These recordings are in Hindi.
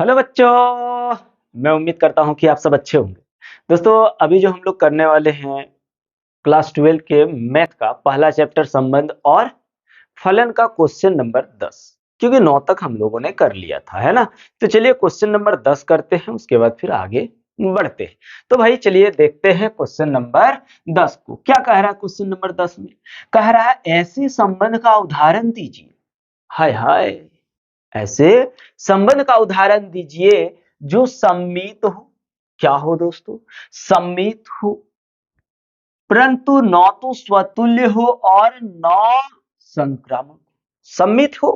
हेलो बच्चों। मैं उम्मीद करता हूं कि आप सब अच्छे होंगे। दोस्तों, अभी जो हम लोग करने वाले हैं क्लास 12 के मैथ का पहला चैप्टर संबंध और फलन का क्वेश्चन नंबर 10, क्योंकि 9 तक हम लोगों ने कर लिया था, है ना। तो चलिए क्वेश्चन नंबर 10 करते हैं, उसके बाद फिर आगे बढ़ते हैं। तो भाई चलिए देखते हैं क्वेश्चन नंबर 10 को क्या कह रहा है। क्वेश्चन नंबर 10 में कह रहा है ऐसे संबंध का उदाहरण दीजिए। हाय हाय, ऐसे संबंध का उदाहरण दीजिए जो सम्मित हो। क्या हो दोस्तों? सम्मित हो, परंतु न तो स्वतुल्य हो और न संक्रामक। सम्मित हो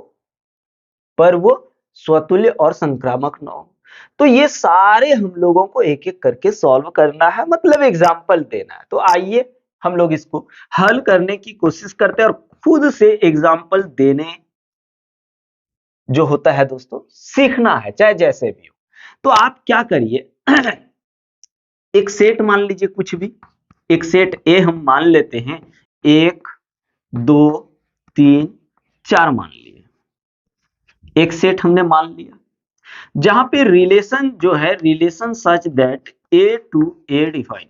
पर वो स्वतुल्य और संक्रामक न हो। तो ये सारे हम लोगों को एक एक करके सॉल्व करना है, मतलब एग्जाम्पल देना है। तो आइए हम लोग इसको हल करने की कोशिश करते हैं और खुद से एग्जाम्पल देने जो होता है दोस्तों सीखना है, चाहे जैसे भी हो। तो आप क्या करिए एक सेट मान लीजिए, कुछ भी एक सेट ए हम मान लेते हैं। 1 2 3 4 मान लिए, एक सेट हमने मान लिया जहां पे रिलेशन जो है relation such that A to A define,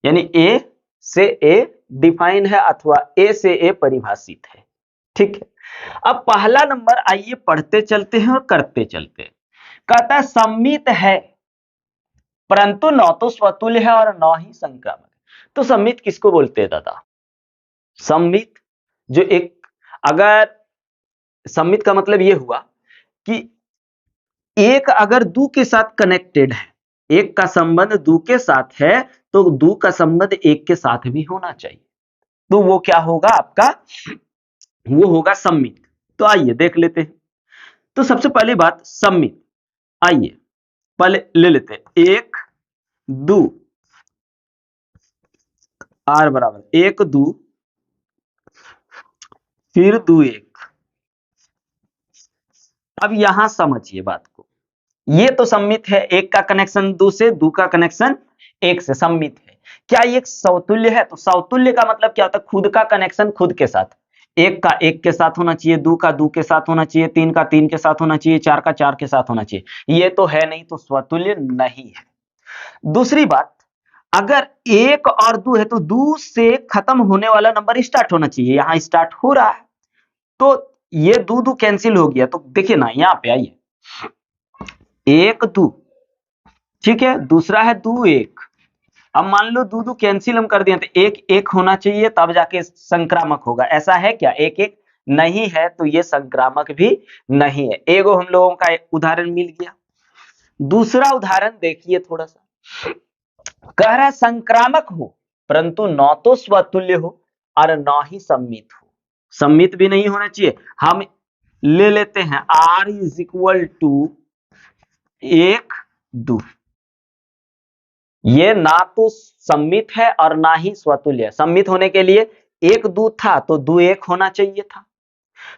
यानी ए से ए डिफाइन है अथवा ए से ए परिभाषित है। ठीक है, अब पहला नंबर आइए पढ़ते चलते हैं और करते चलते हैं। कहता है सम्मित है परंतु न तो स्वतुल्य है और न ही संक्रामक। तो सम्मित किसको बोलते हैं दादा? सम्मित जो एक, अगर सम्मित का मतलब यह हुआ कि एक अगर दो के साथ कनेक्टेड है, एक का संबंध दो के साथ है, तो दो का संबंध एक के साथ भी होना चाहिए। तो वो क्या होगा आपका? वो होगा सम्मित। तो आइए देख लेते हैं। तो सबसे पहली बात सम्मित, आइए पहले ले लेते हैं। एक दो, आर बराबर एक दो, फिर दो एक। अब यहां समझिए बात को, ये तो सम्मित है, एक का कनेक्शन दो से, दो का कनेक्शन एक से, सम्मित है। क्या ये समतुल्य है? तो समतुल्य का मतलब क्या होता है? खुद का कनेक्शन खुद के साथ, एक का एक के साथ होना चाहिए, दो का दो के साथ होना चाहिए, तीन का तीन के साथ होना चाहिए, चार का चार के साथ होना चाहिए। ये तो है नहीं, तो स्वतुल्य नहीं है। दूसरी बात, अगर एक और दो है तो दो से खत्म होने वाला नंबर स्टार्ट होना चाहिए, यहां स्टार्ट हो रहा है, तो ये दो दो कैंसिल हो गया। तो देखिए ना, यहां पे आइए, एक दो, ठीक है, दूसरा है दो एक। अब मान लो दो दो कैंसिल हम कर दिए, तो एक एक होना चाहिए तब जाके संक्रामक होगा। ऐसा है क्या? एक एक नहीं है तो ये संक्रामक भी नहीं है। एगो हम लोगों का उदाहरण मिल गया। दूसरा उदाहरण देखिए थोड़ा सा, कह रहा है संक्रामक हो परंतु न तो स्वतुल्य हो और न ही सम्मित हो। सम्मित भी नहीं होना चाहिए। हम ले लेते हैं R इज इक्वल टू एक दो, ये ना तो सम्मित है और ना ही स्वतुल्य है। सम्मित होने के लिए एक दो था तो दो एक होना चाहिए था।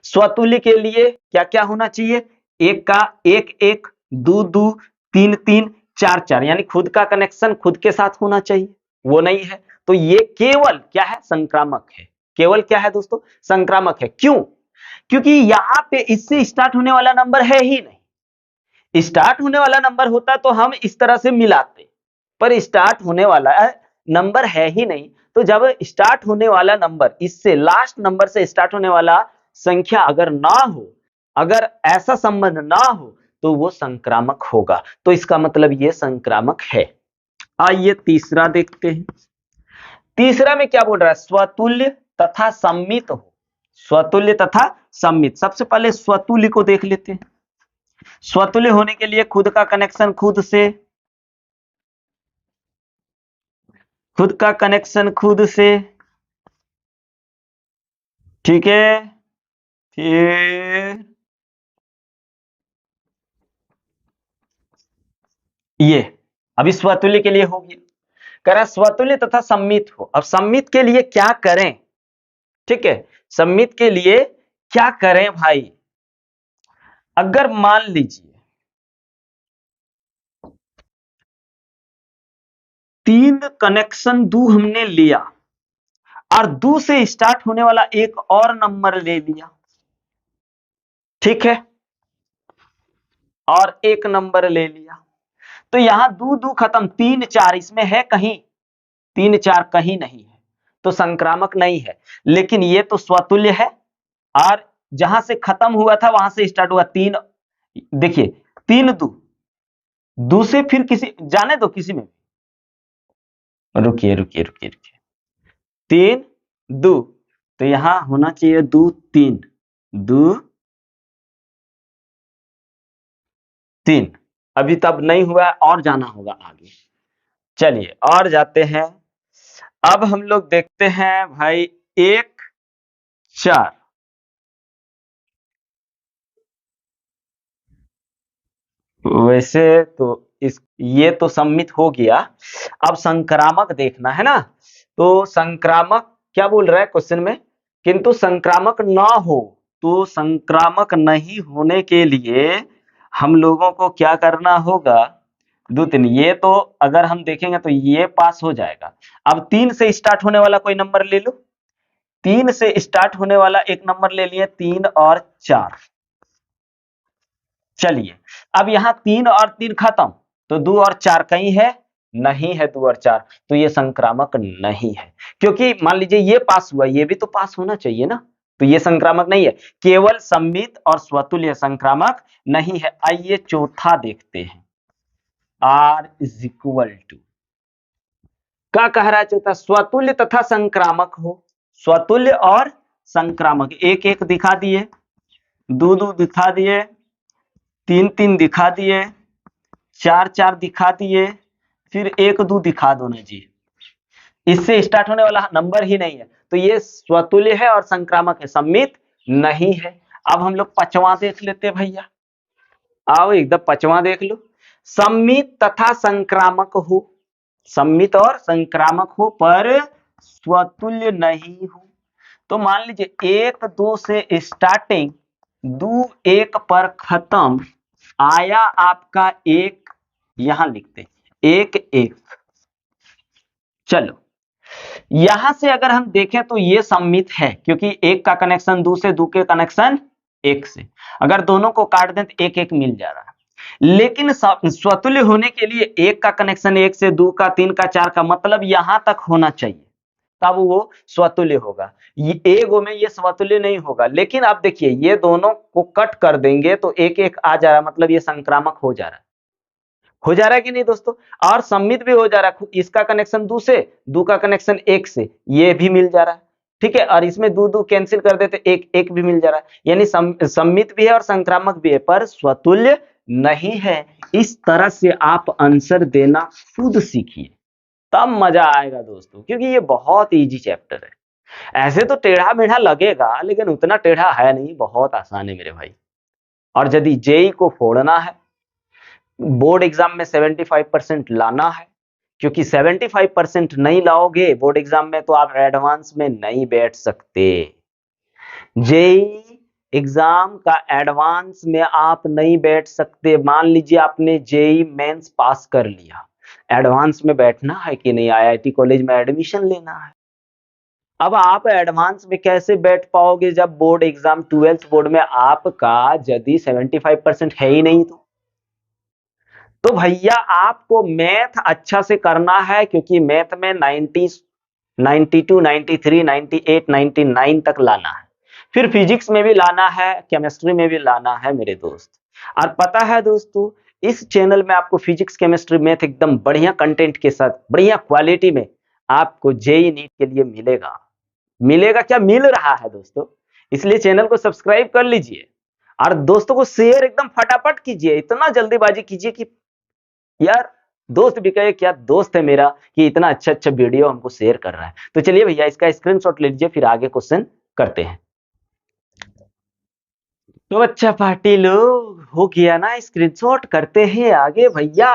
स्वतुल्य के लिए क्या क्या होना चाहिए? एक का एक एक, दो दो, तीन तीन, चार चार, यानी खुद का कनेक्शन खुद के साथ होना चाहिए, वो नहीं है। तो ये केवल क्या है? संक्रामक है। केवल क्या है दोस्तों? संक्रामक है। क्यों? क्योंकि यहां पे इससे स्टार्ट होने वाला नंबर है ही नहीं। स्टार्ट होने वाला नंबर होता तो हम इस तरह से मिलाते, पर स्टार्ट होने वाला नंबर है ही नहीं। तो जब स्टार्ट होने वाला नंबर इससे, लास्ट नंबर से स्टार्ट होने वाला संख्या अगर ना हो, अगर ऐसा संबंध ना हो, तो वो संक्रामक होगा। तो इसका मतलब ये संक्रामक है। आइए तीसरा देखते हैं। तीसरा में क्या बोल रहा है? स्वतुल्य तथा सम्मित हो। स्वतुल्य तथा सम्मित, सबसे पहले स्वतुल्य को देख लेते हैं। स्वतुल्य होने के लिए खुद का कनेक्शन खुद से, खुद का कनेक्शन खुद से, ठीक है। फिर ये अभी स्वतुल्य के लिए हो गया। कह रहा स्वतुल्य तथा सम्मित हो। अब सम्मित के लिए क्या करें? ठीक है, सम्मित के लिए क्या करें भाई? अगर मान लीजिए तीन कनेक्शन दो हमने लिया और दो से स्टार्ट होने वाला एक और नंबर ले लिया, ठीक है। और 1 नंबर ले लिया। तो यहां दू दू खत्म, 3 4 इसमें है कहीं? 3 4 कहीं नहीं है, तो संक्रामक नहीं है। लेकिन ये तो स्वतुल्य है, और जहां से खत्म हुआ था वहां से स्टार्ट हुआ। 3, देखिए 3 दू, दू से फिर किसी जाने दो, किसी में, रुकिए रुकिए रुकिए रुकिए, 3 दू, तो यहां होना चाहिए दू 3, दू 3। अभी तब नहीं हुआ, और जाना होगा आगे। चलिए और जाते हैं। अब हम लोग देखते हैं भाई 1 4। वैसे तो इस ये तो सम्मित हो गया। अब संक्रामक देखना है ना, तो संक्रामक क्या बोल रहा है क्वेश्चन में? किंतु संक्रामक ना हो, तो संक्रामक नहीं होने के लिए हम लोगों को क्या करना होगा? 2 3, ये तो अगर हम देखेंगे तो ये पास हो जाएगा। अब 3 से स्टार्ट होने वाला कोई नंबर ले लो। 3 से स्टार्ट होने वाला एक नंबर ले लिए, 3 और 4। चलिए अब यहां 3 और 3 खत्म, तो 2 और 4 कहीं है? नहीं है 2 और 4, तो ये संक्रामक नहीं है। क्योंकि मान लीजिए ये पास हुआ, ये भी तो पास होना चाहिए ना, तो ये संक्रामक नहीं है। केवल सम्मित और स्वतुल्य संक्रामक नहीं है। आइए चौथा देखते हैं। R इज इक्वल टू, क्या कह रहा है चौथा? स्वतुल्य तथा संक्रामक हो। स्वतुल्य और संक्रामक, एक एक दिखा दिए, दो दो दिखा दिए, 3 3 दिखा दिए, 4 4 दिखा दिए, फिर 1 2 दिखा दो ना जी। इससे स्टार्ट होने वाला नंबर ही नहीं है, तो ये स्वतुल्य है और संक्रामक है, सम्मित नहीं है। अब हम लोग पांचवा देख लेते हैं भैया। आओ एकदम पांचवा देख लो। सम्मित तथा संक्रामक हो, सम्मित और संक्रामक हो पर स्वतुल्य नहीं हो। तो मान लीजिए 1 2 से स्टार्टिंग, 2 1 पर खत्म, आया आपका 1, यहां लिखते 1 1। चलो यहां से अगर हम देखें तो ये सम्मित है, क्योंकि 1 का कनेक्शन 2 से, 2 के कनेक्शन 1 से। अगर दोनों को काट दें तो 1 1 मिल जा रहा है। लेकिन स्वतुल्य होने के लिए 1 का कनेक्शन 1 से, 2 का, 3 का, 4 का, मतलब यहां तक होना चाहिए, तब वो स्वतुल्य होगा। ये एगो में ये स्वतुल्य नहीं होगा। लेकिन आप देखिए ये दोनों को कट कर देंगे तो 1 1 आ जा रहा है, मतलब ये संक्रामक हो जा रहा है। हो जा रहा है कि नहीं दोस्तों? और सम्मित भी हो जा रहा है। इसका कनेक्शन 2 से, 2 का कनेक्शन 1 से, ये भी मिल जा रहा है। ठीक है, और इसमें 2 2 कैंसिल कर देते, 1 1 भी मिल जा रहा है। यानी सम्मित भी है और संक्रामक भी है, पर स्वतुल्य नहीं है। इस तरह से आप आंसर देना खुद सीखिए, तब मजा आएगा दोस्तों, क्योंकि ये बहुत इजी चैप्टर है। ऐसे तो टेढ़ा मेढ़ा लगेगा, लेकिन उतना टेढ़ा है नहीं, बहुत आसान है मेरे भाई। और यदि जेई को फोड़ना है, बोर्ड एग्जाम में 75% लाना है, क्योंकि 75% नहीं लाओगे बोर्ड एग्जाम में तो आप एडवांस में नहीं बैठ सकते। जेई एग्जाम का एडवांस में आप नहीं बैठ सकते। मान लीजिए आपने जेई मेंस पास कर लिया, एडवांस में बैठना है कि नहीं, आईआईटी कॉलेज में एडमिशन लेना है। अब आप एडवांस में कैसे बैठ पाओगे जब बोर्ड एग्जाम 12th बोर्ड में आपका यदि 75% है ही नहीं? तो भैया आपको मैथ अच्छा से करना है, क्योंकि मैथ में 90 92 93 98 99 तक लाना है। फिर फिजिक्स में भी लाना है, केमिस्ट्री में भी लाना है मेरे दोस्त। और पता है दोस्तों, इस चैनल में आपको फिजिक्स केमिस्ट्री मैथ एकदम बढ़िया कंटेंट के साथ, बढ़िया क्वालिटी में आपको जेई नीट के लिए मिलेगा। मिलेगा क्या, मिल रहा है दोस्तों। इसलिए चैनल को सब्सक्राइब कर लीजिए और दोस्तों को शेयर एकदम फटाफट कीजिए। इतना जल्दीबाजी कीजिए कि यार दोस्त भी कहे क्या दोस्त है मेरा कि इतना अच्छा अच्छा वीडियो हमको शेयर कर रहा है। तो चलिए भैया इसका स्क्रीनशॉट ले लीजिए, फिर आगे क्वेश्चन करते हैं। तो अच्छा पार्टी लोग, हो गया ना स्क्रीनशॉट, करते हैं आगे भैया।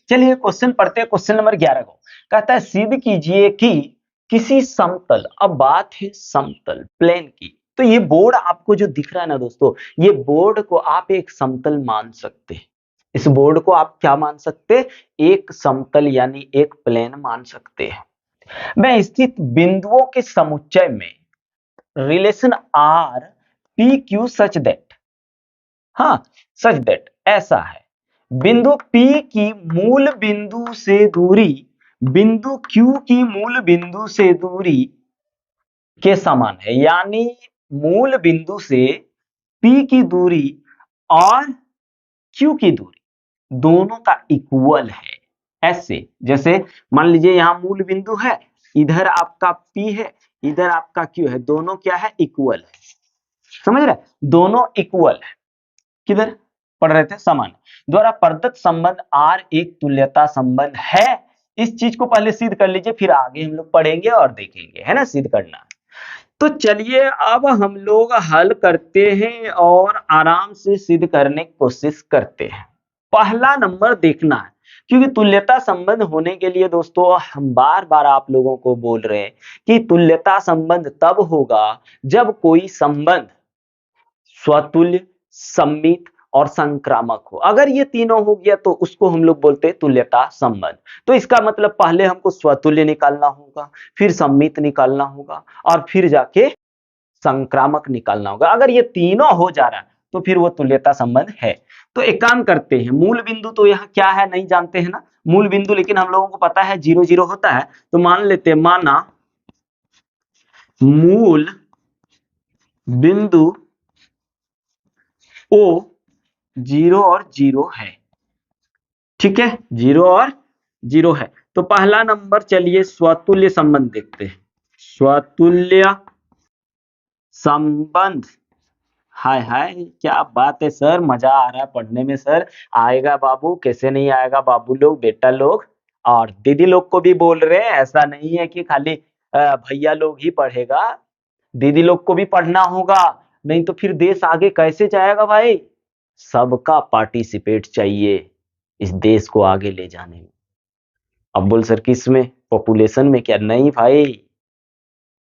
चलिए क्वेश्चन पढ़ते हैं। क्वेश्चन नंबर 11 को कहता है सिद्ध कीजिए कि किसी समतल, अब बात है समतल प्लेन की, तो ये बोर्ड आपको जो दिख रहा है ना दोस्तों, ये बोर्ड को आप एक समतल मान सकते हैं। इस बोर्ड को आप क्या मान सकते हैं? एक समतल यानी एक प्लेन मान सकते हैं। मैं स्थित बिंदुओं के समुच्चय में relation R P Q such that, हाँ, सच दैट ऐसा है, बिंदु P की मूल बिंदु से दूरी बिंदु Q की मूल बिंदु से दूरी के समान है, यानी मूल बिंदु से P की दूरी और Q की दूरी दोनों का इक्वल है। ऐसे जैसे मान लीजिए यहां मूल बिंदु है, इधर आपका P है, इधर आपका Q है, दोनों क्या है, इक्वल है। समझ रहे, दोनों इक्वल है। किधर पढ़ रहे थे, समान द्वारा प्रदत्त संबंध R एक तुल्यता संबंध है। इस चीज को पहले सिद्ध कर लीजिए, फिर आगे हम लोग पढ़ेंगे और देखेंगे, है ना, सिद्ध करना। तो चलिए अब हम लोग हल करते हैं और आराम से सिद्ध करने की कोशिश करते हैं। पहला नंबर देखना है, क्योंकि तुल्यता संबंध होने के लिए दोस्तों हम बार बार आप लोगों को बोल रहे हैं कि तुल्यता संबंध तब होगा जब कोई संबंध स्वतुल्य, सममित और संक्रामक हो। अगर ये तीनों हो गया तो उसको हम लोग बोलते हैं तुल्यता संबंध। तो इसका मतलब पहले हमको स्वतुल्य निकालना होगा, फिर सममित निकालना होगा और फिर जाके संक्रामक निकालना होगा। अगर ये तीनों हो जा रहा है तो फिर वो तुल्यता संबंध है। तो एक काम करते हैं, मूल बिंदु तो यहाँ क्या है नहीं जानते हैं ना, मूल बिंदु लेकिन हम लोगों को पता है 0 0 होता है। तो मान लेते हैं, माना मूल बिंदु O 0 और 0 है। ठीक है, 0 और 0 है। तो पहला नंबर चलिए स्वतुल्य संबंध देखते हैं। स्वतुल्य संबंध, हाय हाय क्या बात है सर, मजा आ रहा है पढ़ने में सर। आएगा बाबू, कैसे नहीं आएगा बाबू लोग, बेटा लोग और दीदी लोग को भी बोल रहे हैं। ऐसा नहीं है कि खाली भैया लोग ही पढ़ेगा, दीदी लोग को भी पढ़ना होगा, नहीं तो फिर देश आगे कैसे जाएगा भाई। सबका पार्टिसिपेट चाहिए इस देश को आगे ले जाने में। अब बोल सर किस में, पॉपुलेशन में क्या, नहीं भाई,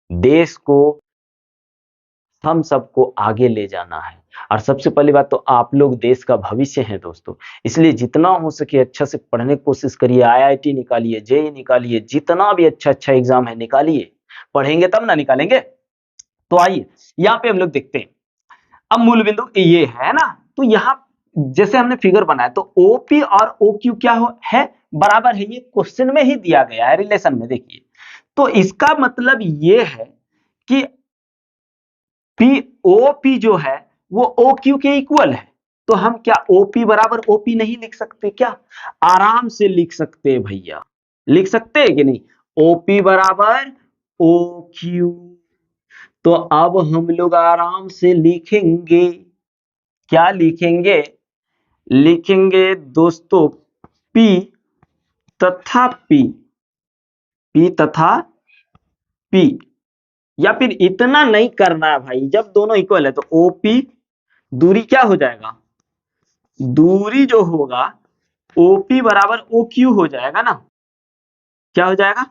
देश को हम सबको आगे ले जाना है। और सबसे पहली बात तो आप लोग देश का भविष्य हैं दोस्तों, इसलिए जितना हो सके अच्छा से पढ़ने की कोशिश करिए। IIT निकालिए, JEE निकालिए, जितना भी अच्छा एग्जाम है निकालिए, पढ़ेंगे तब ना निकालेंगे। तो आइए यहाँ पे हम लोग देखते हैं। अब मूल बिंदु ये है ना, तो यहाँ जैसे हमने फिगर बनाया तो OP और OQ क्या है, बराबर है। ये क्वेश्चन में ही दिया गया है, रिलेशन में देखिए। तो इसका मतलब ये है कि OP जो है वो OQ के इक्वल है। तो हम क्या OP बराबर OP नहीं लिख सकते क्या, आराम से लिख सकते हैं भैया, लिख सकते हैं कि नहीं, OP बराबर OQ। तो अब हम लोग आराम से लिखेंगे, क्या लिखेंगे, लिखेंगे दोस्तों P तथा P तथा P, या फिर इतना नहीं करना है भाई, जब दोनों इक्वल है तो OP दूरी क्या हो जाएगा, दूरी जो होगा OP बराबर OQ हो जाएगा ना, क्या हो जाएगा,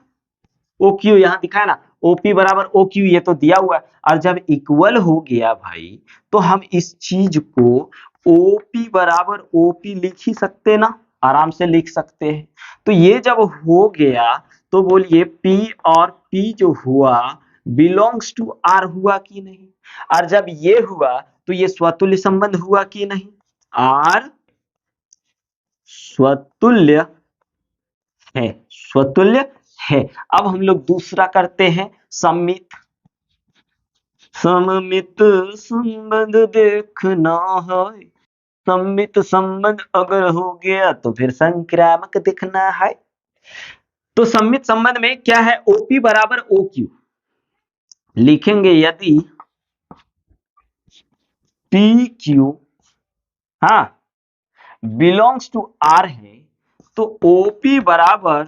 OQ यहां दिखा है ना, OP बराबर OQ, ये तो दिया हुआ है। और जब इक्वल हो गया भाई तो हम इस चीज को OP बराबर OP लिख ही सकते ना, आराम से लिख सकते हैं। तो ये जब हो गया तो बोलिए P और P जो हुआ बिलोंग्स टू R हुआ कि नहीं, और जब ये हुआ तो ये स्वतुल्य संबंध हुआ कि नहीं, R स्वतुल्य है, स्वतुल्य है। अब हम लोग दूसरा करते हैं, सममित सममित संबंध देखना है। सममित संबंध अगर हो गया तो फिर संक्रामक दिखना है। तो सममित संबंध में क्या है, OP बराबर OQ लिखेंगे। यदि PQ हाँ बिलोंग्स टू R है तो OP बराबर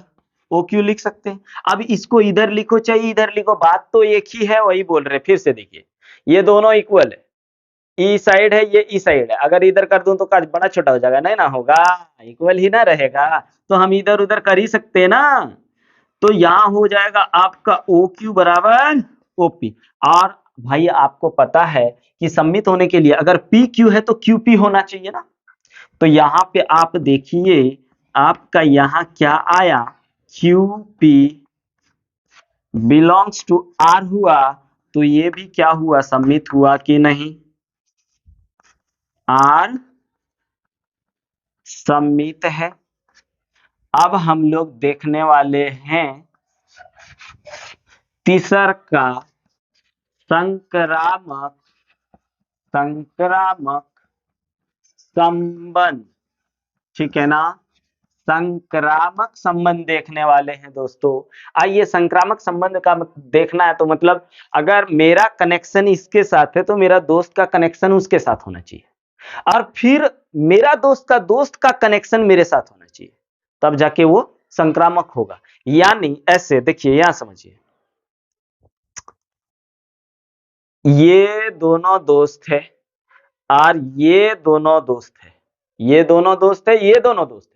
OQ लिख सकते हैं। अब इसको इधर लिखो चाहिए इधर लिखो, बात तो एक ही है, वही बोल रहे। फिर से देखिए, ये दोनों इक्वल है, ई साइड है ये ई साइड है, अगर इधर कर दूं तो काज बड़ा छोटा हो जाएगा, नहीं ना होगा, इक्वल ही ना रहेगा। तो हम इधर उधर कर ही सकते हैं ना। तो यहां हो जाएगा आपका OQ बराबर OP। और भाई आपको पता है कि सममित होने के लिए अगर PQ है तो QP होना चाहिए ना। तो यहाँ पे आप देखिए आपका यहाँ क्या आया, QP बिलोंग्स टू R हुआ, तो ये भी क्या हुआ, सममित हुआ कि नहीं, R सममित है। अब हम लोग देखने वाले हैं तीसर का संक्रामक संबंध, ठीक है ना। संक्रामक संबंध देखने वाले हैं दोस्तों। आइए, संक्रामक संबंध का देखना है तो मतलब अगर मेरा कनेक्शन इसके साथ है तो मेरा दोस्त का कनेक्शन उसके साथ होना चाहिए, और फिर मेरा दोस्त का कनेक्शन मेरे साथ होना चाहिए, तब जाके वो संक्रामक होगा। यानी ऐसे देखिए, यहां समझिए, ये दोनों दोस्त है और ये दोनों दोस्त है, ये दोनों दोस्त है, ये दोनों दोस्त है,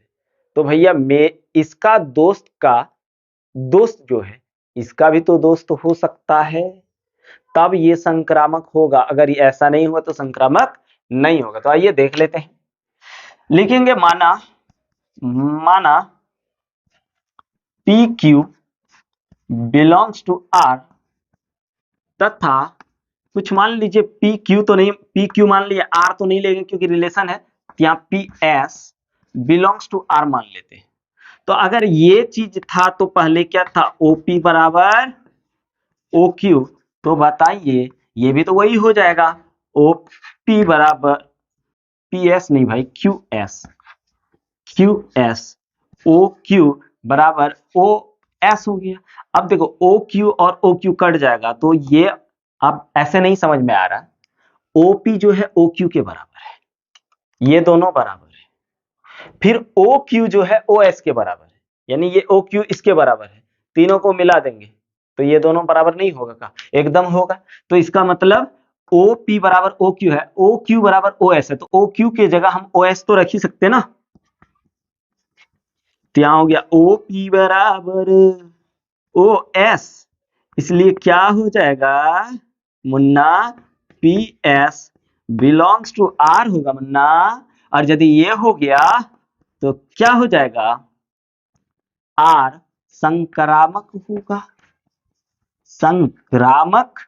तो भैया मैं इसका दोस्त का दोस्त जो है इसका भी तो दोस्त हो सकता है, तब ये संक्रामक होगा। अगर ये ऐसा नहीं हुआ तो संक्रामक नहीं होगा। तो आइए देख लेते हैं, लिखेंगे माना P Q belongs to R, तथा कुछ मान लीजिए पी क्यू तो नहीं, पी क्यू मान लीजिए, आर तो नहीं लेंगे क्योंकि रिलेशन है, तो यहाँ P S belongs to R मान लेते हैं। तो अगर ये चीज था तो पहले क्या था, ओपी बराबर ओ क्यू, तो बताइए ये भी तो वही हो जाएगा, ओपी बराबर पी एस नहीं भाई, क्यू एस ओ क्यू बराबर ओ एस हो गया। अब देखो ओ क्यू और ओ क्यू कट जाएगा, तो ये अब ऐसे नहीं समझ में आ रहा, ओपी जो है ओ क्यू के बराबर है, ये दोनों बराबर है, फिर ओ क्यू जो है ओ एस के बराबर है, यानी ये ओ क्यू इसके बराबर है, तीनों को मिला देंगे तो ये दोनों बराबर नहीं होगा का, एकदम होगा। तो इसका मतलब ओ पी बराबर ओ क्यू है, ओ क्यू बराबर ओ एस है, तो ओ क्यू की जगह हम ओ एस तो रख ही सकते ना। तो यहां हो गया ओ पी बराबर ओ एस, इसलिए क्या हो जाएगा मुन्ना, P S belongs to R होगा मुन्ना, और यदि ये हो गया तो क्या हो जाएगा, आर संक्रामक होगा, संक्रामक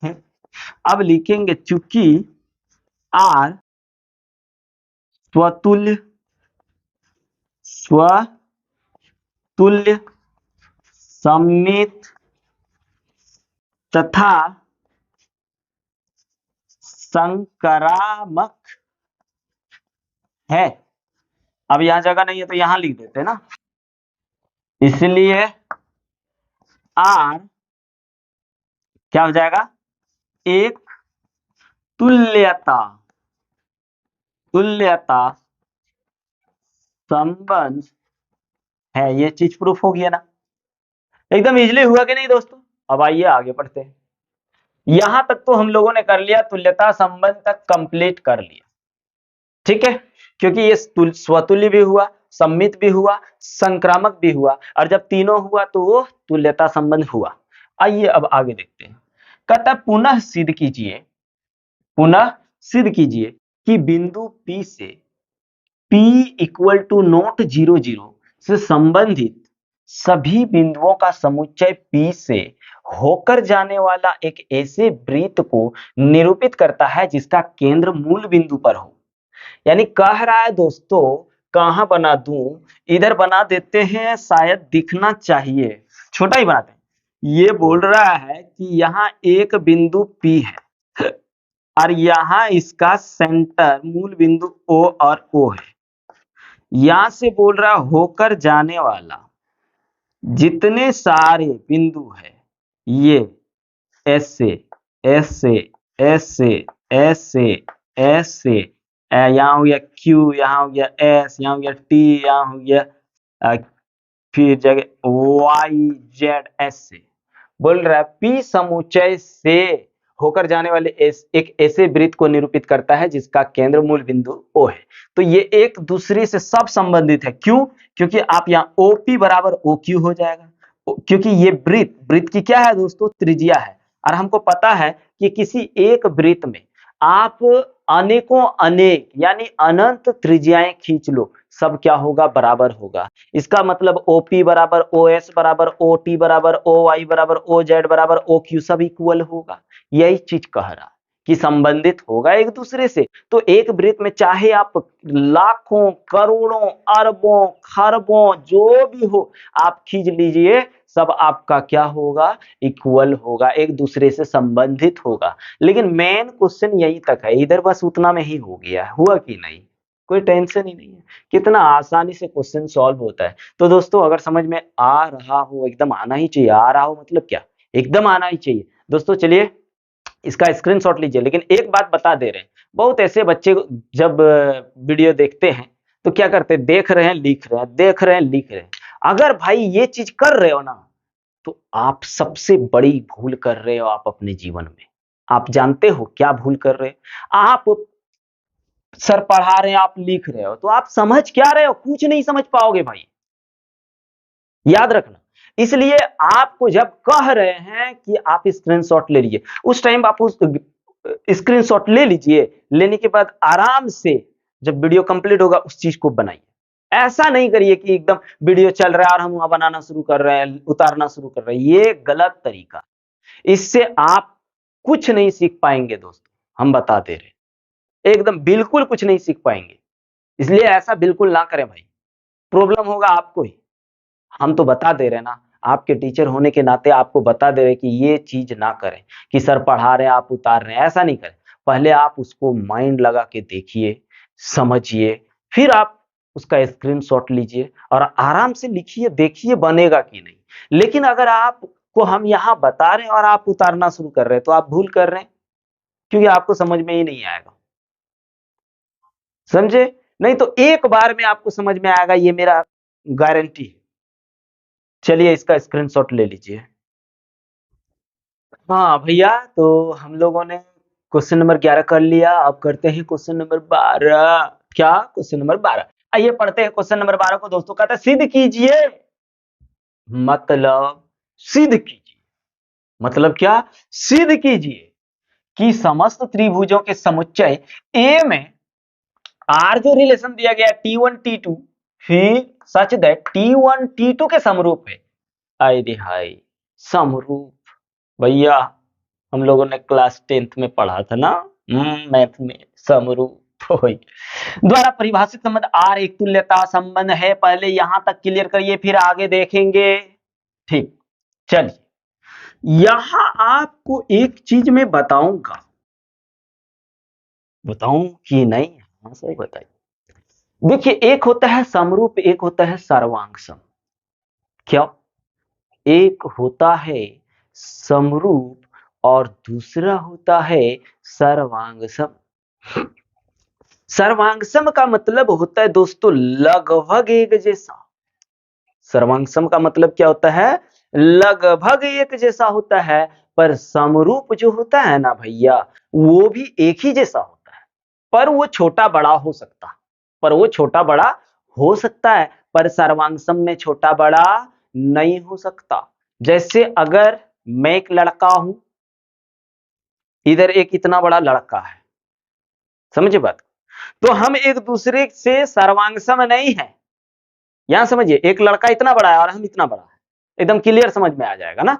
है। अब लिखेंगे चूंकि आर स्वतुल्य सममित तथा संक्रामक है। अब यहां जगह नहीं है तो यहां लिख देते हैं ना, इसलिए आर क्या हो जाएगा, एक तुल्यता संबंध है। ये चीज प्रूफ हो गया ना, एकदम इजीली हुआ कि नहीं दोस्तों। अब आइए आगे बढ़ते हैं, यहां तक तो हम लोगों ने कर लिया, तुल्यता संबंध तक कंप्लीट कर लिया, ठीक है, क्योंकि ये स्वतुल्य भी हुआ, सम्मित भी हुआ, संक्रामक भी हुआ, और जब तीनों हुआ तो वो तुल्यता संबंध हुआ। आइए अब आगे देखते हैं, कहता पुनः सिद्ध कीजिए कि बिंदु P से P इक्वल टू नॉट 0 0 से संबंधित सभी बिंदुओं का समुच्चय P से होकर जाने वाला एक ऐसे वृत्त को निरूपित करता है जिसका केंद्र मूल बिंदु पर हो। यानी कह रहा है दोस्तों, कहां बना दूं, इधर बना देते हैं, शायद दिखना चाहिए, छोटा ही बनाते हैं। ये बोल रहा है कि यहाँ एक बिंदु P है और यहाँ इसका सेंटर मूल बिंदु O और O है। यहां से बोल रहा होकर जाने वाला जितने सारे बिंदु है, ये ऐसे ऐसे ऐसे ऐसे ऐसे, यहाँ हो गया Q, यहाँ हो गया S, यहाँ हो गया T, यहाँ हो गया फिर जगह Y Z, ऐसे बोल रहा है P समुच्चय से होकर जाने वाले एक ऐसे वृत्त को निरूपित करता है जिसका केंद्र मूल बिंदु O है। तो ये एक दूसरे से सब संबंधित है, क्यों, क्योंकि आप यहाँ OP बराबर OQ हो जाएगा, क्योंकि ये वृत्त की क्या है दोस्तों, त्रिज्या है, और हमको पता है कि किसी एक वृत्त में आप अनेकों अनेक यानी अनंत त्रिज्याएं खींच लो, सब क्या होगा, बराबर होगा। इसका मतलब OP बराबर OS बराबर OT बराबर OY बराबर OZ बराबर OQ सब इक्वल होगा। यही चीज कह रहा, कि संबंधित होगा एक दूसरे से। तो एक वृत्त में चाहे आप लाखों, करोड़ों, अरबों, खरबों जो भी हो आप खींच लीजिए, सब आपका क्या होगा, इक्वल होगा, एक दूसरे से संबंधित होगा। लेकिन मेन क्वेश्चन यहीं तक है, इधर बस उतना में ही हो गया, हुआ कि नहीं, कोई टेंशन ही नहीं है। कितना आसानी से क्वेश्चन सॉल्व होता है। तो दोस्तों अगर समझ में आ रहा हो, एकदम आना ही चाहिए, आ रहा हो मतलब क्या, एकदम आना ही चाहिए। दोस्तों चलिए इसका स्क्रीनशॉट लीजिए। लेकिन एक बात बता दे रहे हैं, बहुत ऐसे बच्चे जब वीडियो देखते हैं तो क्या करते हैं, देख रहे हैं लिख रहे हैं, देख रहे हैं लिख रहे हैं। अगर भाई ये चीज कर रहे हो ना, तो आप सबसे बड़ी भूल कर रहे हो आप अपने जीवन में। आप जानते हो क्या भूल कर रहे हो आप? सर पढ़ा रहे हैं, आप लिख रहे हो, तो आप समझ क्या रहे हो, कुछ नहीं समझ पाओगे भाई, याद रखना। इसलिए आपको जब कह रहे हैं कि आप स्क्रीनशॉट ले लीजिए, उस टाइम आप उस स्क्रीनशॉट ले लीजिए, लेने के बाद आराम से जब वीडियो कंप्लीट होगा उस चीज को बनाइए। ऐसा नहीं करिए कि एकदम वीडियो चल रहा है और हम वहां बनाना शुरू कर रहे हैं, उतारना शुरू कर रहे हैं, ये गलत तरीका। इससे आप कुछ नहीं सीख पाएंगे दोस्तों, हम बता दे रहे हैं, एकदम बिल्कुल कुछ नहीं सीख पाएंगे। इसलिए ऐसा बिल्कुल ना करें भाई, प्रॉब्लम होगा आपको ही। हम तो बता दे रहे हैं ना, आपके टीचर होने के नाते आपको बता दे रहे हैं कि ये चीज ना करें, कि सर पढ़ा रहे हैं आप उतार रहे हैं, ऐसा नहीं करें। पहले आप उसको माइंड लगा के देखिए, समझिए, फिर आप उसका स्क्रीनशॉट लीजिए और आराम से लिखिए, देखिए बनेगा कि नहीं। लेकिन अगर आपको हम यहाँ बता रहे हैं और आप उतारना शुरू कर रहे हैं, तो आप भूल कर रहे हैं, क्योंकि आपको समझ में ही नहीं आएगा, समझे? नहीं तो एक बार में आपको समझ में आएगा, ये मेरा गारंटी है। चलिए इसका स्क्रीनशॉट ले लीजिए। हाँ भैया, तो हम लोगों ने क्वेश्चन नंबर 11 कर लिया, अब करते हैं क्वेश्चन नंबर 12। क्या? Question number 12। आइए पढ़ते हैं क्वेश्चन नंबर 12 को। दोस्तों कहता है सिद्ध कीजिए, मतलब सिद्ध कीजिए, मतलब क्या, सिद्ध कीजिए कि समस्त त्रिभुजों के समुच्चय ए में आर जो रिलेशन दिया गया टी वन टी टू, फिर such that T one T two के समरूप है। आय रे हाय, समरूप, भैया हम लोगों ने क्लास 10th में पढ़ा था ना, मैथ में, समरूप होय द्वारा परिभाषित संबंध आर एक तुल्यता संबंध है। पहले यहां तक क्लियर करिए, फिर आगे देखेंगे। ठीक, चलिए यहां आपको एक चीज मैं बताऊंगा, बताऊं कि नहीं? हाँ सही बताइए। देखिए एक होता है समरूप, एक होता है सर्वांग सम। क्या? एक होता है समरूप और दूसरा होता है सर्वांग सम। सर्वांग सम का मतलब होता है दोस्तों लगभग एक जैसा। सर्वांग सम का मतलब क्या होता है? लगभग एक जैसा होता है। पर समरूप जो होता है ना भैया, वो भी एक ही जैसा होता है, पर वो छोटा बड़ा हो सकता, पर वो छोटा बड़ा हो सकता है, पर सर्वांग में छोटा बड़ा नहीं हो सकता। जैसे अगर मैं एक लड़का हूं, इधर एक इतना बड़ा लड़का है, समझे बात? तो हम एक दूसरे से सर्वांग नहीं है। यहां समझिए, एक लड़का इतना बड़ा है और हम इतना बड़ा है, एकदम क्लियर समझ में आ जाएगा ना।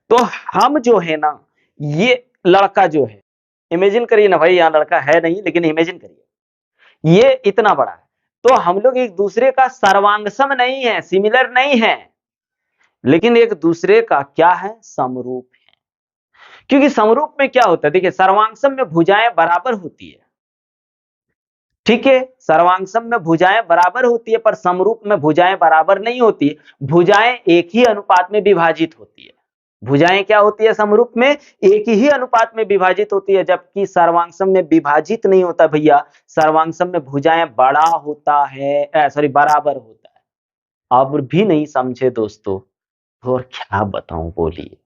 तो हम जो है ना, ये लड़का जो है, इमेजिन करिए ना भाई, यहाँ लड़का है नहीं लेकिन इमेजिन करिए ये इतना बड़ा है, तो हम लोग एक दूसरे का सर्वांगसम नहीं है, सिमिलर नहीं है, लेकिन एक दूसरे का क्या है, समरूप है। क्योंकि समरूप में क्या होता है, देखिए सर्वांगसम में भुजाएं बराबर होती है, ठीक है, सर्वांगसम में भुजाएं बराबर होती है, पर समरूप में भुजाएं बराबर नहीं होती, भुजाएं एक ही अनुपात में विभाजित होती है। भुजाएं क्या होती है, समरूप में एक ही अनुपात में विभाजित होती है, जबकि सर्वांगसम में विभाजित नहीं होता भैया, सर्वांगसम में भुजाएं बड़ा होता है, सॉरी बराबर होता है। अब भी नहीं समझे दोस्तों, और क्या बताऊं बोलिए।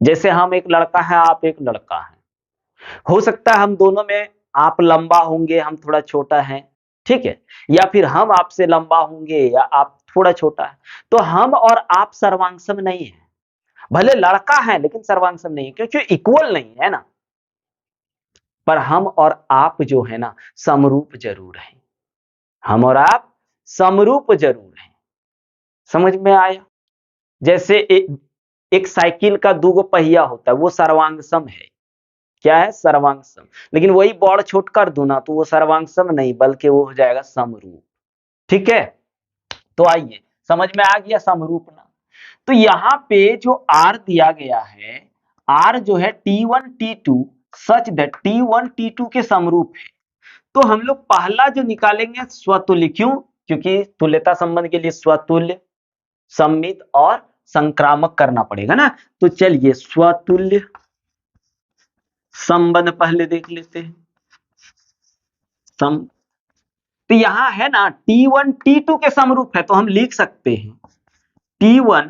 जैसे हम एक लड़का है, आप एक लड़का है, हो सकता है हम दोनों में आप लंबा होंगे, हम थोड़ा छोटा है, ठीक है, या फिर हम आपसे लंबा होंगे या आप थोड़ा छोटा है, तो हम और आप सर्वांगसम नहीं है। भले लड़का है लेकिन सर्वांगसम नहीं है, क्योंकि इक्वल नहीं है ना। पर हम और आप जो है ना, समरूप जरूर है, हम और आप समरूप जरूर है। समझ में आया? जैसे एक साइकिल का दो पहिया होता है, वो सर्वांगसम है, क्या है? सर्वांग सम। लेकिन वही बढ़ छोट कर दूं ना तो वो सर्वांग सम नहीं बल्कि वो हो जाएगा समरूप। ठीक है, तो आइए समझ में आ गया समरूप ना। तो यहाँ पे जो R दिया गया है, R जो है T1 T2 such that T1 T2 के समरूप है। तो हम लोग पहला जो निकालेंगे स्वतुल्य, क्यों? क्योंकि तुल्यता संबंध के लिए स्वतुल्य, सममित और संक्रामक करना पड़ेगा ना। तो चलिए स्वतुल्य संबंध पहले देख लेते हैं। सम तो यहां है ना T1 T2 के समरूप है तो हम लिख सकते हैं T1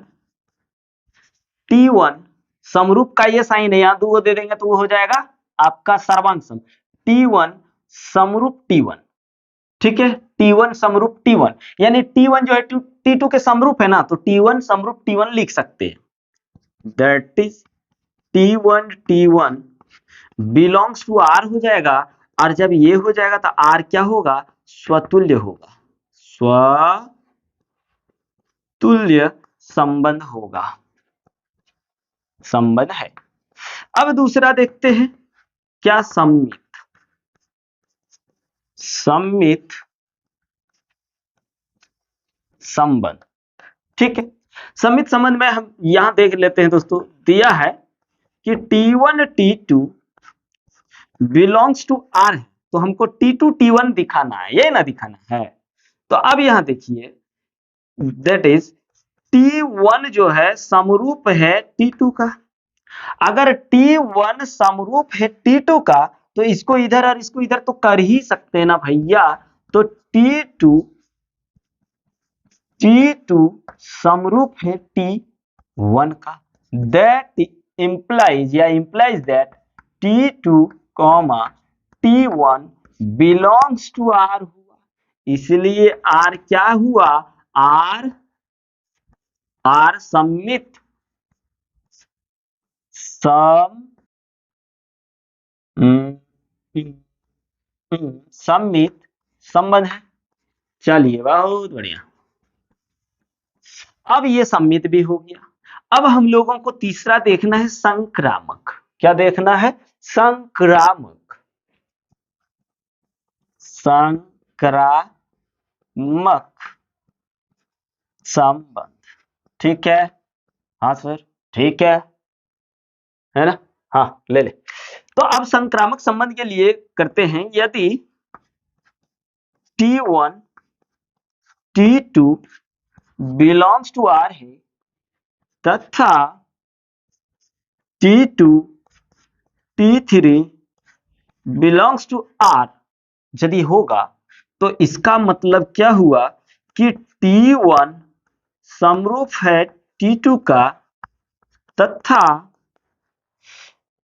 T1 समरूप का ये साइन है, यहां दो दे देंगे तो वो हो जाएगा आपका सर्वांग सम। T1 समरूप T1, ठीक है, T1 समरूप T1, यानी T1 जो है T2 के समरूप है ना, तो T1 समरूप T1 लिख सकते हैं। That is T1 belongs to R हो जाएगा, और जब ये हो जाएगा तो R क्या होगा? स्वतुल्य होगा, स्वतुल्य संबंध होगा, संबंध है। अब दूसरा देखते हैं, क्या? सम्मित। सम्मित संबंध, ठीक है। सम्मित संबंध में हम यहां देख लेते हैं दोस्तों, दिया है कि T1 T2 belongs to R है, तो हमको T2 T1 दिखाना है, ये ना दिखाना है। तो अब यहां देखिए, दैट इज T1 जो है समरूप है T2 का। अगर T1 समरूप है T2 का तो इसको इधर और इसको इधर तो कर ही सकते हैं ना भैया। तो T2 समरूप है T1 का। दैट इंप्लाइज या implies that T2 T1 belongs to R हुआ, इसलिए R क्या हुआ? R सम्मित सम्मित संबंध है। चलिए बहुत बढ़िया, अब ये सम्मित भी हो गया। अब हम लोगों को तीसरा देखना है संक्रामक। क्या देखना है? संक्रामक। संक्रामक संबंध, ठीक है। हाँ सर, ठीक है ना? हाँ ले ले। तो अब संक्रामक संबंध के लिए करते हैं, यदि T1 T2 belongs to R है तथा T2 T3 belongs to R यदि होगा, तो इसका मतलब क्या हुआ कि T1 समरूप है T2 का तथा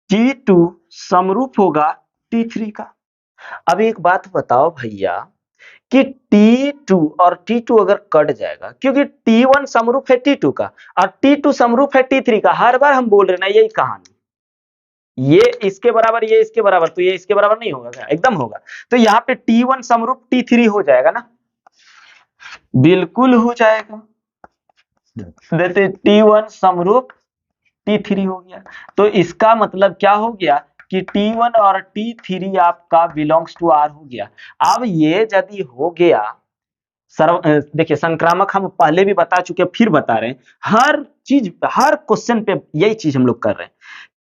T2 समरूप होगा T3 का। अब एक बात बताओ भैया कि T2 और T2 अगर कट जाएगा, क्योंकि T1 समरूप है T2 का और T2 समरूप है T3 का, हर बार हम बोल रहे ना यही कहानी, ये इसके बराबर ये इसके बराबर, तो ये इसके बराबर नहीं होगा क्या? एकदम होगा। तो यहाँ पे T1 समरूप T3 हो जाएगा ना, बिल्कुल हो जाएगा। देते T1 समरूप T3 हो गया, तो इसका मतलब क्या हो गया कि T1 और T3 आपका बिलोंग्स टू R हो गया। अब ये यदि हो गया, देखिए संक्रामक हम पहले भी बता चुके हैं, फिर बता रहे हैं, हर चीज हर क्वेश्चन पे यही चीज हम लोग कर रहे हैं।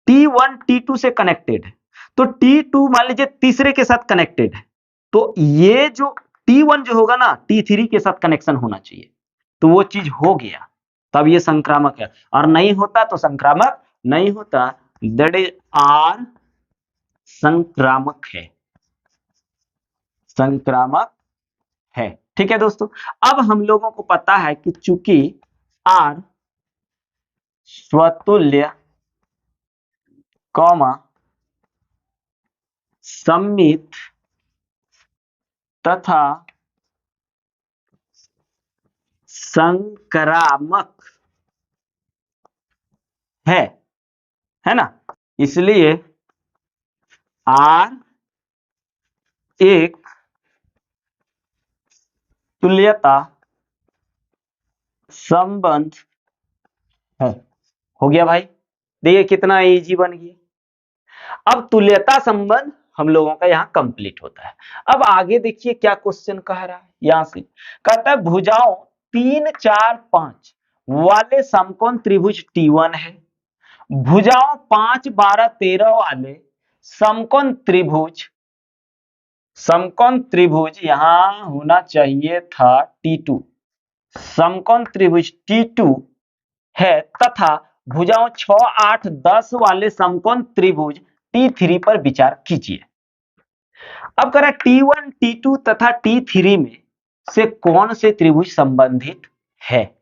T1 T2 से कनेक्टेड है, तो T2 मान लीजिए तीसरे के साथ कनेक्टेड है, तो ये जो T1 जो होगा ना T3 के साथ कनेक्शन होना चाहिए, तो वो चीज हो गया, तब ये संक्रामक है। और नहीं होता तो संक्रामक नहीं होता। दैट इज R संक्रामक है, संक्रामक है, ठीक है दोस्तों। अब हम लोगों को पता है कि चूंकि R स्वतुल्य कॉमा सम्मित तथा संक्रामक है ना, इसलिए R एक तुल्यता संबंध है। हो गया भाई, देखिए कितना इजी बन गया। अब तुल्यता संबंध हम लोगों का यहाँ कंप्लीट होता है। अब आगे देखिए क्या क्वेश्चन कह रहा है, यहां से कहता है भुजाओं 3, 4, 5 वाले समकोण त्रिभुज T1 है, भुजाओं 5, 12, 13 वाले समकोण त्रिभुज यहां होना चाहिए था T2, समकोण त्रिभुज T2 है तथा भुजाओं 6, 8, 10 वाले समकोण त्रिभुज T3 पर विचार कीजिए। अब कह रहा है T1, T2 तथा T3 में से कौन से त्रिभुज संबंधित है,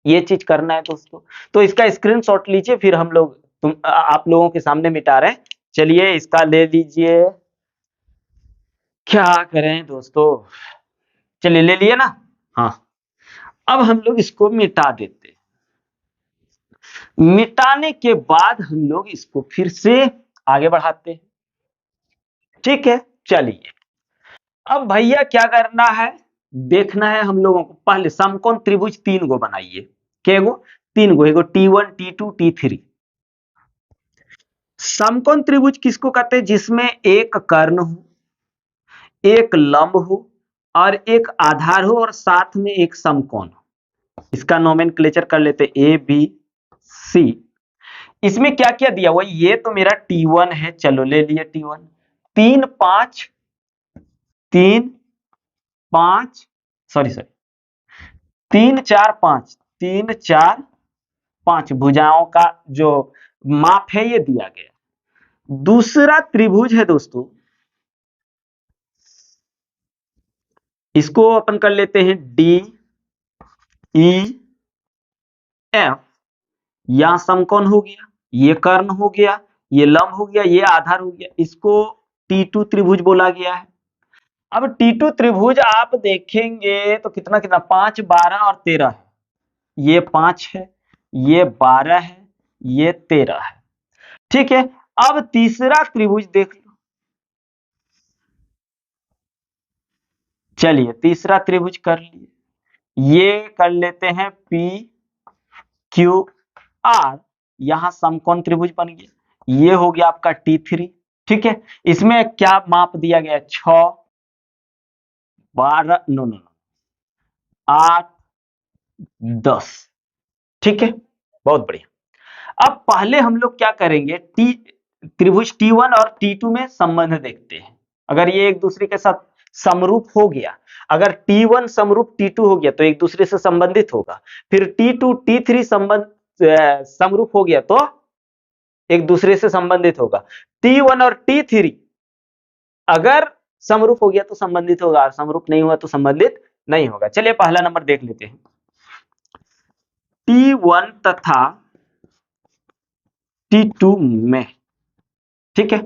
ये चीज करना है दोस्तों। तो इसका स्क्रीनशॉट लीजिए, फिर हम लोग आप लोगों के सामने मिटा रहे हैं। चलिए इसका ले लीजिए, क्या करें दोस्तों, चलिए ले लिए ना। हाँ, अब हम लोग इसको मिटा देते हैं। मिटाने के बाद हम लोग इसको फिर से आगे बढ़ाते हैं, ठीक है। चलिए अब भैया क्या करना है, देखना है हम लोगों को। पहले समकोण त्रिभुज 3 गो बनाइए, क्या गो, 3 गो, एगो T1, T2, T3। समकोण त्रिभुज किसको कहते हैं, जिसमें एक कर्ण हो, एक लंब हो और एक आधार हो और साथ में एक समकोण हो। इसका नोमेनक्लेचर कर लेते ए बी सी। इसमें क्या क्या दिया हुआ, ये तो मेरा T1 है, चलो ले लिए T1। 3, 5, 3, 5, सॉरी 3, 4, 5, 3, 4, 5 भुजाओं का जो माप है ये दिया गया। दूसरा त्रिभुज है दोस्तों, इसको अपन कर लेते हैं डी ई एफ। यहां समकोण हो गया, ये कर्ण हो गया, ये लंब हो गया, ये आधार हो गया, इसको T2 त्रिभुज बोला गया है। अब T2 त्रिभुज आप देखेंगे तो कितना कितना, 5, 12 और 13 है। ये 5 है, ये 12 है, ये 13 है, ठीक है। अब तीसरा त्रिभुज देख लो, चलिए तीसरा त्रिभुज कर लिए, ये कर लेते हैं पी क्यू आर, यहां समकोण त्रिभुज बन गया। ये हो गया आपका T3, ठीक है। इसमें क्या माप दिया गया, 6, 12, नो नो नो 8, 10, ठीक है, बहुत बढ़िया। अब पहले हम लोग क्या करेंगे, त्रिभुज T1 और T2 में संबंध देखते हैं। अगर ये एक दूसरे के साथ समरूप हो गया, अगर T1 समरूप T2 हो गया तो एक दूसरे से संबंधित होगा, फिर T2 T3 समरूप हो गया तो एक दूसरे से संबंधित होगा। T1 और T3 अगर समरूप हो गया तो संबंधित होगा, और समरूप नहीं हुआ तो संबंधित नहीं होगा। चलिए पहला नंबर देख लेते हैं, T1 तथा T2 में, ठीक है।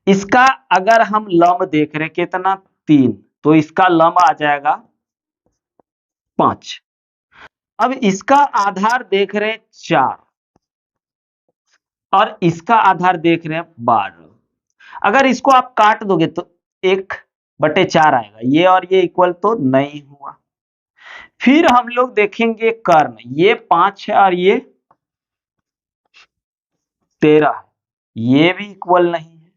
इसका अगर हम लंब देख रहे हैं कितना, 3, तो इसका लंब आ जाएगा 5। अब इसका आधार देख रहे हैं 4 और इसका आधार देख रहे हैं 12। अगर इसको आप काट दोगे तो 1/4 आएगा, ये और ये इक्वल तो नहीं हुआ। फिर हम लोग देखेंगे कर्ण, ये 5 है और ये 13 है, ये भी इक्वल नहीं है।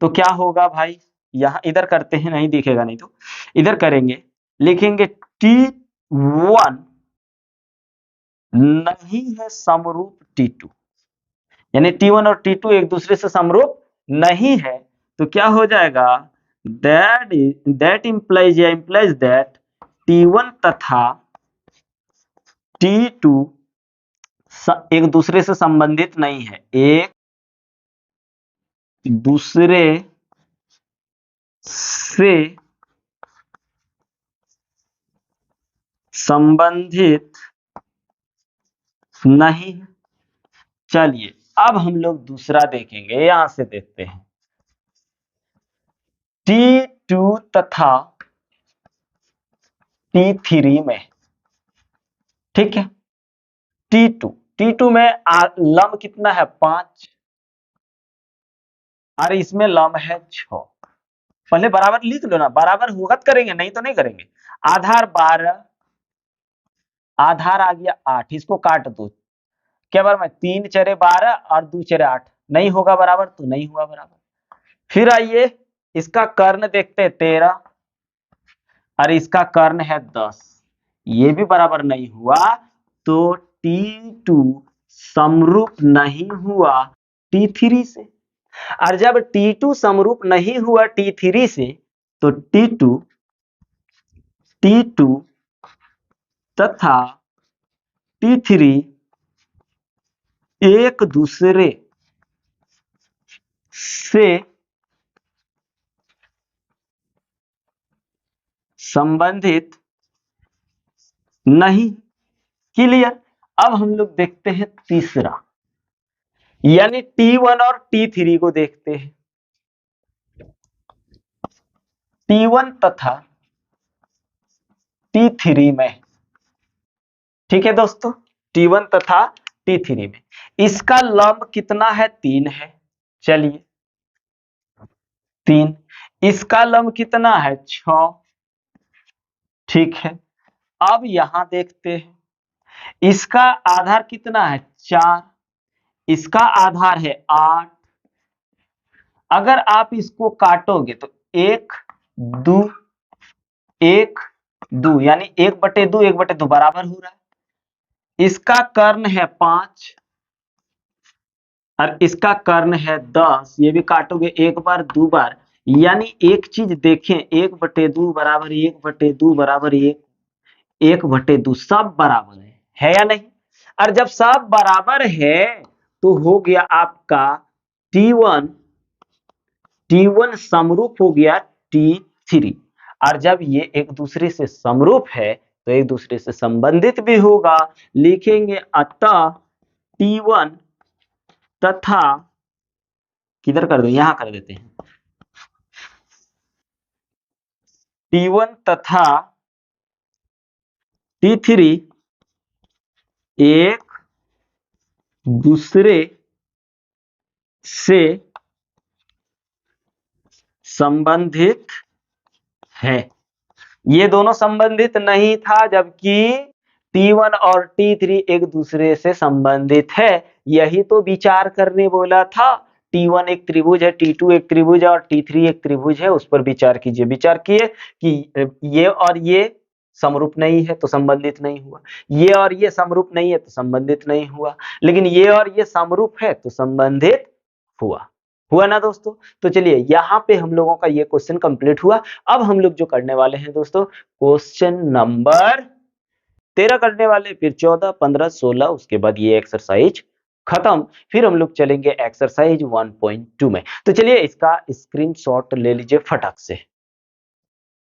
तो क्या होगा भाई, यहां इधर करते हैं, नहीं दिखेगा, नहीं तो इधर करेंगे, लिखेंगे T1 नहीं है समरूप T2, यानी T1 और T2 एक दूसरे से समरूप नहीं है। तो क्या हो जाएगा, दैट इंप्लाइज दैट T1 तथा T2 एक दूसरे से संबंधित नहीं है, एक दूसरे से संबंधित नहीं। चलिए अब हम लोग दूसरा देखेंगे, यहां से देखते हैं T2 तथा T3 में, ठीक है। T2 में लंब कितना है, 5, और इसमें लंब है 6। पहले बराबर लिख लो ना, बराबर होगा तो करेंगे, नहीं तो नहीं करेंगे। आधार 12, आधार आ गया 8, इसको काट दो, क्या बार में 3 चरे 12 और 2 चरे 8, नहीं होगा बराबर तो नहीं हुआ बराबर। फिर आइए इसका कर्ण देखते हैं 13 और इसका कर्ण है 10, ये भी बराबर नहीं हुआ, तो T2 समरूप नहीं हुआ T3 से। और जब T2 समरूप नहीं हुआ T3 से तो T2 तथा T3 एक दूसरे से संबंधित नहीं। क्लियर। अब हम लोग देखते हैं तीसरा, यानी T1 और T3 को देखते हैं। T1 तथा T3 में, ठीक है दोस्तों, T1 तथा T3 में इसका लंब कितना है? 3 है। चलिए 3, इसका लंब कितना है? 6, ठीक है। अब यहां देखते हैं, इसका आधार कितना है? 4, इसका आधार है 8। अगर आप इसको काटोगे तो 1 2 1 2, यानी 1/2 1/2 बराबर हो रहा है। इसका कर्ण है 5 और इसका कर्ण है 10, ये भी काटोगे एक बार 2 बार, यानी एक चीज देखें, 1/2 बराबर 1/2 बराबर 1, 1/2 सब बराबर है या नहीं? और जब सब बराबर है तो हो गया आपका T1 समरूप हो गया T3। और जब ये एक दूसरे से समरूप है तो एक दूसरे से संबंधित भी होगा। लिखेंगे अतः T1 तथा, किधर कर दो, यहां कर देते हैं, T1 तथा T3 एक दूसरे से संबंधित है। ये दोनों संबंधित नहीं था, जबकि T1 और T3 एक दूसरे से संबंधित है। यही तो विचार करने बोला था। T1 एक त्रिभुज है, T2 एक त्रिभुज है और T3 एक त्रिभुज है, उस पर विचार कीजिए। विचार किए कि ये और ये समरूप नहीं है तो संबंधित नहीं हुआ, ये और ये समरूप नहीं है तो संबंधित नहीं हुआ, लेकिन ये और ये समरूप है तो संबंधित हुआ। हुआ ना दोस्तों? तो चलिए यहाँ पे हम लोगों का ये क्वेश्चन कंप्लीट हुआ। अब हम लोग जो करने वाले हैं दोस्तों, क्वेश्चन नंबर 13 करने वाले, फिर 14 15 16, उसके बाद ये एक्सरसाइज खत्म। फिर हम लोग चलेंगे एक्सरसाइज 1.2 में। तो चलिए इसका स्क्रीनशॉट ले लीजिए फटाक से।